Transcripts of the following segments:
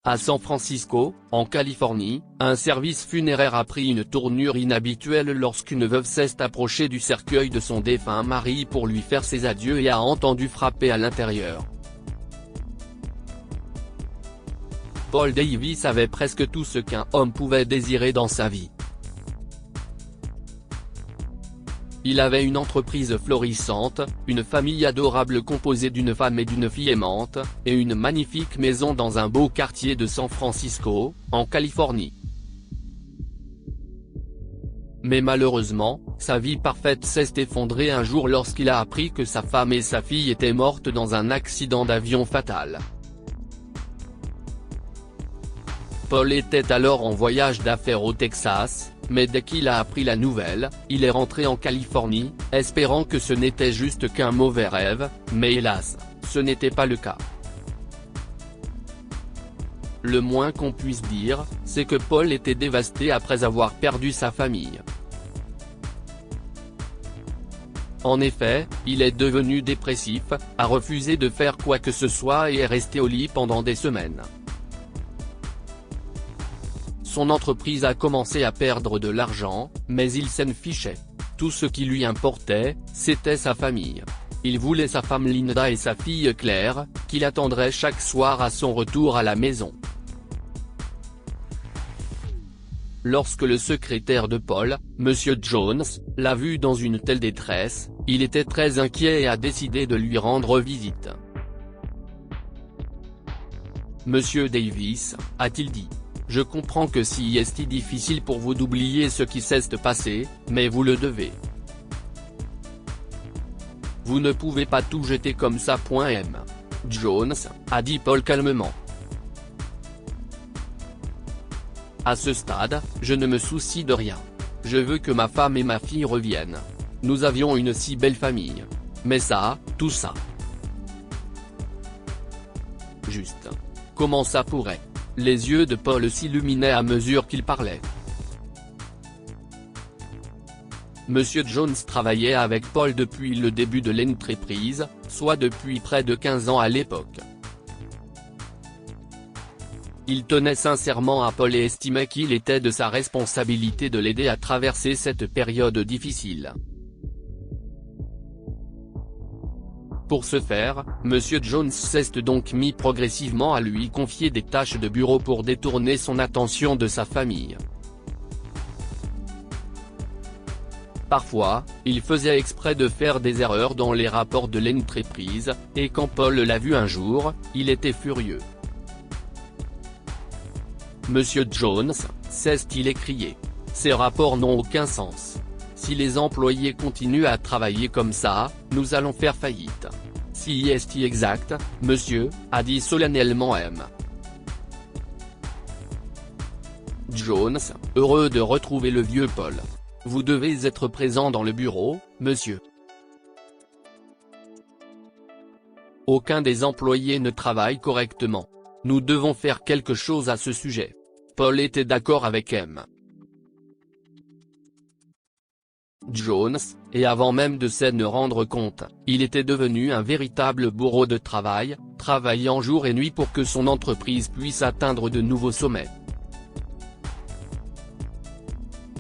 À San Francisco, en Californie, un service funéraire a pris une tournure inhabituelle lorsqu'une veuve s'est approchée du cercueil de son défunt mari pour lui faire ses adieux et a entendu frapper à l'intérieur. Paul Davis avait presque tout ce qu'un homme pouvait désirer dans sa vie. Il avait une entreprise florissante, une famille adorable composée d'une femme et d'une fille aimante, et une magnifique maison dans un beau quartier de San Francisco, en Californie. Mais malheureusement, sa vie parfaite s'est effondrée un jour lorsqu'il a appris que sa femme et sa fille étaient mortes dans un accident d'avion fatal. Paul était alors en voyage d'affaires au Texas, mais dès qu'il a appris la nouvelle, il est rentré en Californie, espérant que ce n'était juste qu'un mauvais rêve, mais hélas, ce n'était pas le cas. Le moins qu'on puisse dire, c'est que Paul était dévasté après avoir perdu sa famille. En effet, il est devenu dépressif, a refusé de faire quoi que ce soit et est resté au lit pendant des semaines. Son entreprise a commencé à perdre de l'argent, mais il s'en fichait. Tout ce qui lui importait, c'était sa famille. Il voulait sa femme Linda et sa fille Claire, qu'il attendrait chaque soir à son retour à la maison. Lorsque le secrétaire de Paul, M. Jones, l'a vu dans une telle détresse, il était très inquiet et a décidé de lui rendre visite. « Monsieur Davis, a-t-il dit. Je comprends que c'est difficile pour vous d'oublier ce qui s'est passé, mais vous le devez. Vous ne pouvez pas tout jeter comme ça. M. Jones, a dit Paul calmement. À ce stade, je ne me soucie de rien. Je veux que ma femme et ma fille reviennent. Nous avions une si belle famille. Mais ça, tout ça. Juste. Comment ça pourrait ? Les yeux de Paul s'illuminaient à mesure qu'il parlait. Monsieur Jones travaillait avec Paul depuis le début de l'entreprise, soit depuis près de 15 ans à l'époque. Il tenait sincèrement à Paul et estimait qu'il était de sa responsabilité de l'aider à traverser cette période difficile. Pour ce faire, M. Jones s'est donc mis progressivement à lui confier des tâches de bureau pour détourner son attention de sa famille. Parfois, il faisait exprès de faire des erreurs dans les rapports de l'entreprise, et quand Paul l'a vu un jour, il était furieux. « Monsieur Jones, s'est-il écrié. Ces rapports n'ont aucun sens. Si les employés continuent à travailler comme ça, nous allons faire faillite. Si est exact, monsieur, a dit solennellement M. Jones, heureux de retrouver le vieux Paul. Vous devez être présent dans le bureau, monsieur. Aucun des employés ne travaille correctement. Nous devons faire quelque chose à ce sujet. Paul était d'accord avec M. Jones, et avant même de s'en rendre compte, il était devenu un véritable bourreau de travail, travaillant jour et nuit pour que son entreprise puisse atteindre de nouveaux sommets.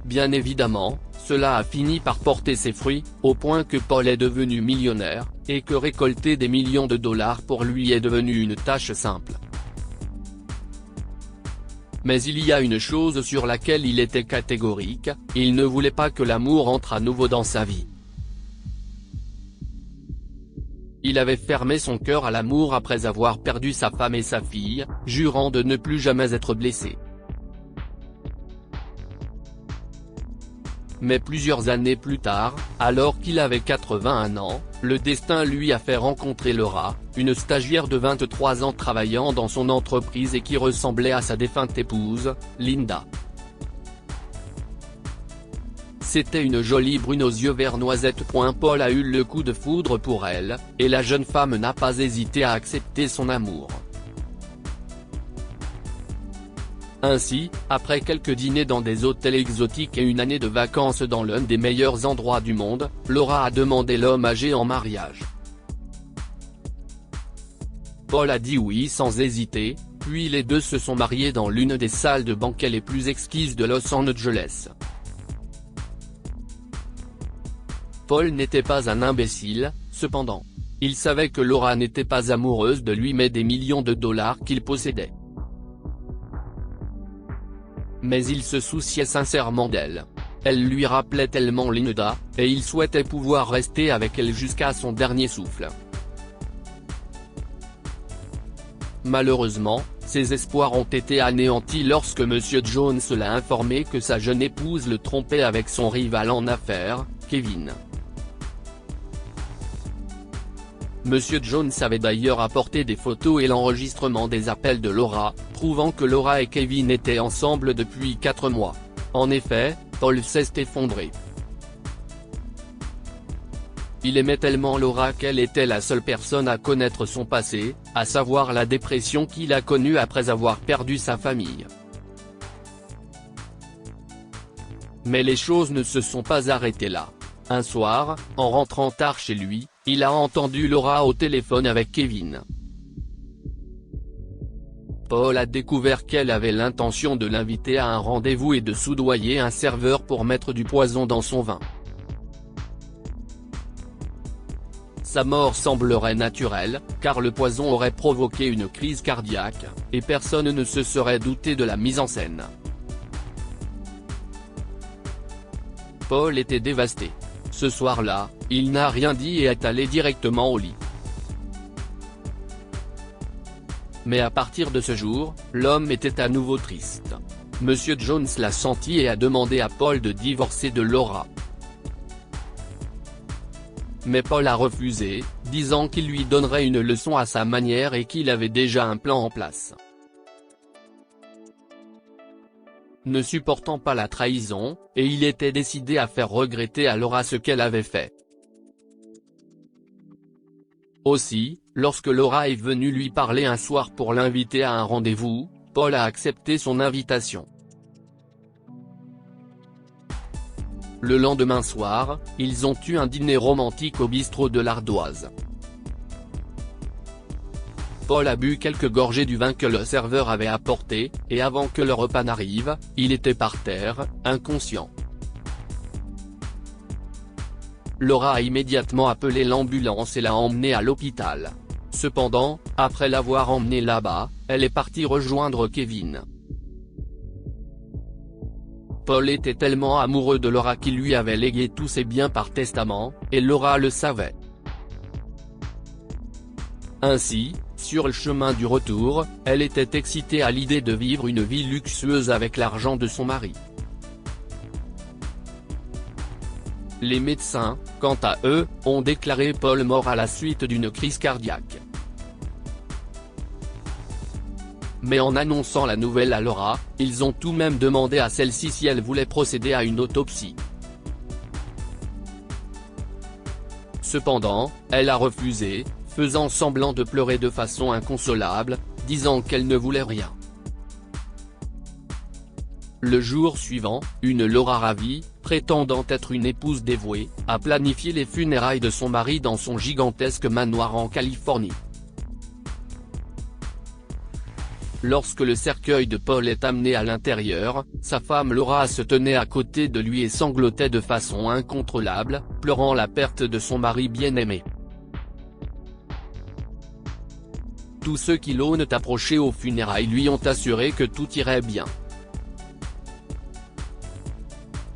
Bien évidemment, cela a fini par porter ses fruits, au point que Paul est devenu millionnaire, et que récolter des millions de dollars pour lui est devenu une tâche simple. Mais il y a une chose sur laquelle il était catégorique, il ne voulait pas que l'amour entre à nouveau dans sa vie. Il avait fermé son cœur à l'amour après avoir perdu sa femme et sa fille, jurant de ne plus jamais être blessé. Mais plusieurs années plus tard, alors qu'il avait 81 ans, le destin lui a fait rencontrer Laura, une stagiaire de 23 ans travaillant dans son entreprise et qui ressemblait à sa défunte épouse, Linda. C'était une jolie brune aux yeux vert noisette. Paul a eu le coup de foudre pour elle, et la jeune femme n'a pas hésité à accepter son amour. Ainsi, après quelques dîners dans des hôtels exotiques et une année de vacances dans l'un des meilleurs endroits du monde, Laura a demandé l'homme âgé en mariage. Paul a dit oui sans hésiter, Puis les deux se sont mariés dans l'une des salles de banquet les plus exquises de Los Angeles. Paul n'était pas un imbécile, cependant. Il savait que Laura n'était pas amoureuse de lui mais des millions de dollars qu'il possédait. Mais il se souciait sincèrement d'elle. Elle lui rappelait tellement Linda, et il souhaitait pouvoir rester avec elle jusqu'à son dernier souffle. Malheureusement, ses espoirs ont été anéantis lorsque M. Jones l'a informé que sa jeune épouse le trompait avec son rival en affaires, Kevin. M. Jones avait d'ailleurs apporté des photos et l'enregistrement des appels de Laura, prouvant que Laura et Kevin étaient ensemble depuis 4 mois. En effet, Paul s'est effondré. Il aimait tellement Laura qu'elle était la seule personne à connaître son passé, à savoir la dépression qu'il a connue après avoir perdu sa famille. Mais les choses ne se sont pas arrêtées là. Un soir, en rentrant tard chez lui, il a entendu Laura au téléphone avec Kevin. Paul a découvert qu'elle avait l'intention de l'inviter à un rendez-vous et de soudoyer un serveur pour mettre du poison dans son vin. Sa mort semblerait naturelle, car le poison aurait provoqué une crise cardiaque, et personne ne se serait douté de la mise en scène. Paul était dévasté. Ce soir-là, il n'a rien dit et est allé directement au lit. Mais à partir de ce jour, l'homme était à nouveau triste. Monsieur Jones l'a senti et a demandé à Paul de divorcer de Laura. Mais Paul a refusé, disant qu'il lui donnerait une leçon à sa manière et qu'il avait déjà un plan en place. Ne supportant pas la trahison, et il était décidé à faire regretter à Laura ce qu'elle avait fait. Aussi, lorsque Laura est venue lui parler un soir pour l'inviter à un rendez-vous, Paul a accepté son invitation. Le lendemain soir, ils ont eu un dîner romantique au bistrot de l'Ardoise. Paul a bu quelques gorgées du vin que le serveur avait apporté, et avant que le repas n'arrive, il était par terre, inconscient. Laura a immédiatement appelé l'ambulance et l'a emmené à l'hôpital. Cependant, après l'avoir emmené là-bas, elle est partie rejoindre Kevin. Paul était tellement amoureux de Laura qu'il lui avait légué tous ses biens par testament, et Laura le savait. Ainsi, sur le chemin du retour, elle était excitée à l'idée de vivre une vie luxueuse avec l'argent de son mari. Les médecins, quant à eux, ont déclaré Paul mort à la suite d'une crise cardiaque. Mais en annonçant la nouvelle à Laura, ils ont tout de même demandé à celle-ci si elle voulait procéder à une autopsie. Cependant, elle a refusé, faisant semblant de pleurer de façon inconsolable, disant qu'elle ne voulait rien. Le jour suivant, une Laura ravie, prétendant être une épouse dévouée, a planifié les funérailles de son mari dans son gigantesque manoir en Californie. Lorsque le cercueil de Paul est amené à l'intérieur, sa femme Laura se tenait à côté de lui et sanglotait de façon incontrôlable, pleurant la perte de son mari bien-aimé. Tous ceux qui l'ont approché aux funérailles lui ont assuré que tout irait bien.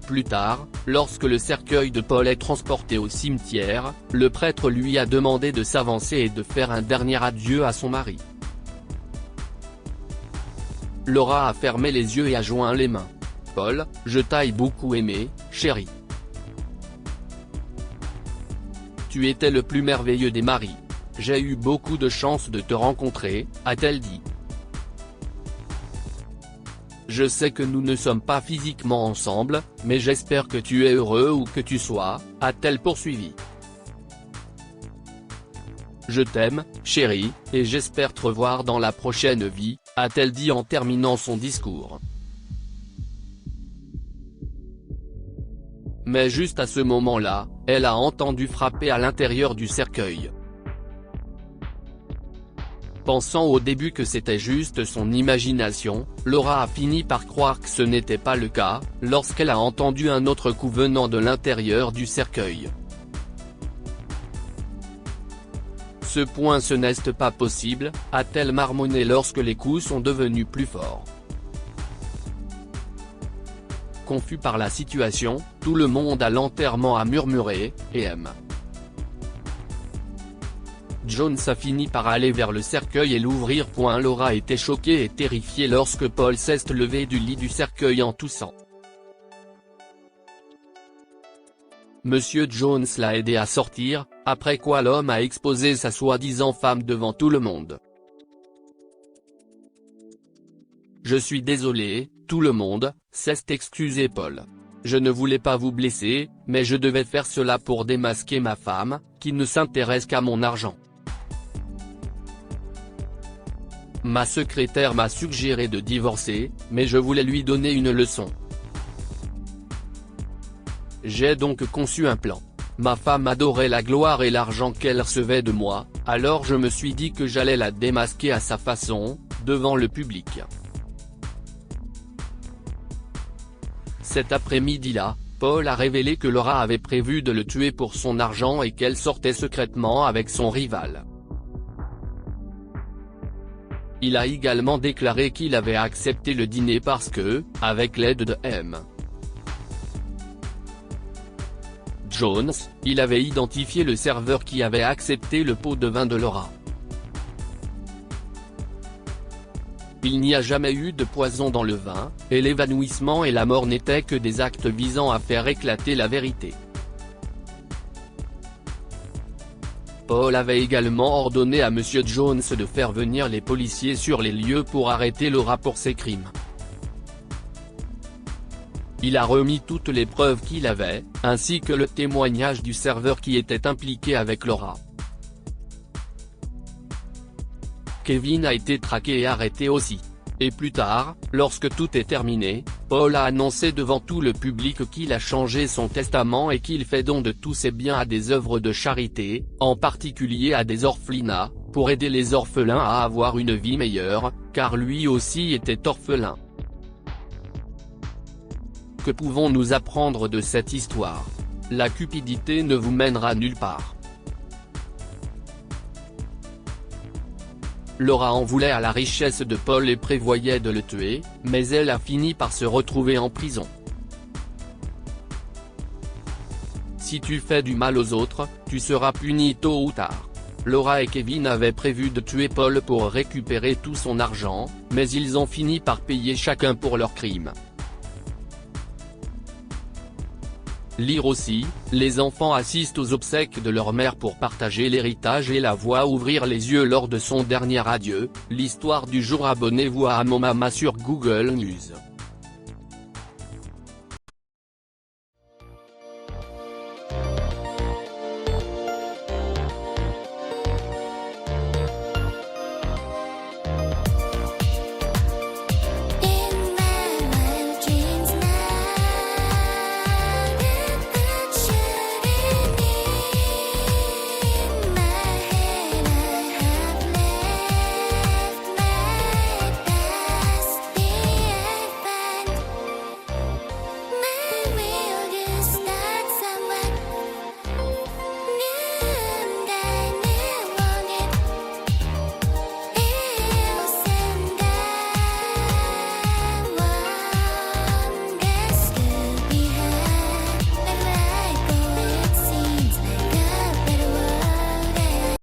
Plus tard, lorsque le cercueil de Paul est transporté au cimetière, le prêtre lui a demandé de s'avancer et de faire un dernier adieu à son mari. Laura a fermé les yeux et a joint les mains. « Paul, je t'ai beaucoup aimé, chéri. Tu étais le plus merveilleux des maris. J'ai eu beaucoup de chance de te rencontrer », a-t-elle dit. « Je sais que nous ne sommes pas physiquement ensemble, mais j'espère que tu es heureux où que tu sois », a-t-elle poursuivi. « Je t'aime, chérie, et j'espère te revoir dans la prochaine vie », a-t-elle dit en terminant son discours. Mais juste à ce moment-là, elle a entendu frapper à l'intérieur du cercueil. Pensant au début que c'était juste son imagination, Laura a fini par croire que ce n'était pas le cas, lorsqu'elle a entendu un autre coup venant de l'intérieur du cercueil. Ce point ce n'est pas possible, a-t-elle marmonné lorsque les coups sont devenus plus forts. Confus par la situation, tout le monde à l'enterrement a murmuré « et M. Jones a fini par aller vers le cercueil et l'ouvrir. Laura était choquée et terrifiée lorsque Paul s'est levé du lit du cercueil en toussant. Monsieur Jones l'a aidé à sortir, après quoi l'homme a exposé sa soi-disant femme devant tout le monde. « Je suis désolé, tout le monde », s'est excusé Paul. « Je ne voulais pas vous blesser, mais je devais faire cela pour démasquer ma femme, qui ne s'intéresse qu'à mon argent. Ma secrétaire m'a suggéré de divorcer, mais je voulais lui donner une leçon. J'ai donc conçu un plan. Ma femme adorait la gloire et l'argent qu'elle recevait de moi, alors je me suis dit que j'allais la démasquer à sa façon, devant le public. Cet après-midi-là, Paul a révélé que Laura avait prévu de le tuer pour son argent et qu'elle sortait secrètement avec son rival. Il a également déclaré qu'il avait accepté le dîner parce que, avec l'aide de M. Jones, il avait identifié le serveur qui avait accepté le pot de vin de Laura. Il n'y a jamais eu de poison dans le vin, et l'évanouissement et la mort n'étaient que des actes visant à faire éclater la vérité. Paul avait également ordonné à Monsieur Jones de faire venir les policiers sur les lieux pour arrêter Laura pour ses crimes. Il a remis toutes les preuves qu'il avait, ainsi que le témoignage du serveur qui était impliqué avec Laura. Kevin a été traqué et arrêté aussi. Et plus tard, lorsque tout est terminé, Paul a annoncé devant tout le public qu'il a changé son testament et qu'il fait don de tous ses biens à des œuvres de charité, en particulier à des orphelinats, pour aider les orphelins à avoir une vie meilleure, car lui aussi était orphelin. Que pouvons-nous apprendre de cette histoire? La cupidité ne vous mènera nulle part. Laura en voulait à la richesse de Paul et prévoyait de le tuer, mais elle a fini par se retrouver en prison. Si tu fais du mal aux autres, tu seras puni tôt ou tard. Laura et Kevin avaient prévu de tuer Paul pour récupérer tout son argent, mais ils ont fini par payer chacun pour leurs crimes. Lire aussi, les enfants assistent aux obsèques de leur mère pour partager l'héritage et la voient ouvrir les yeux lors de son dernier adieu. L'histoire du jour. Abonnez-vous à Amomama sur Google News.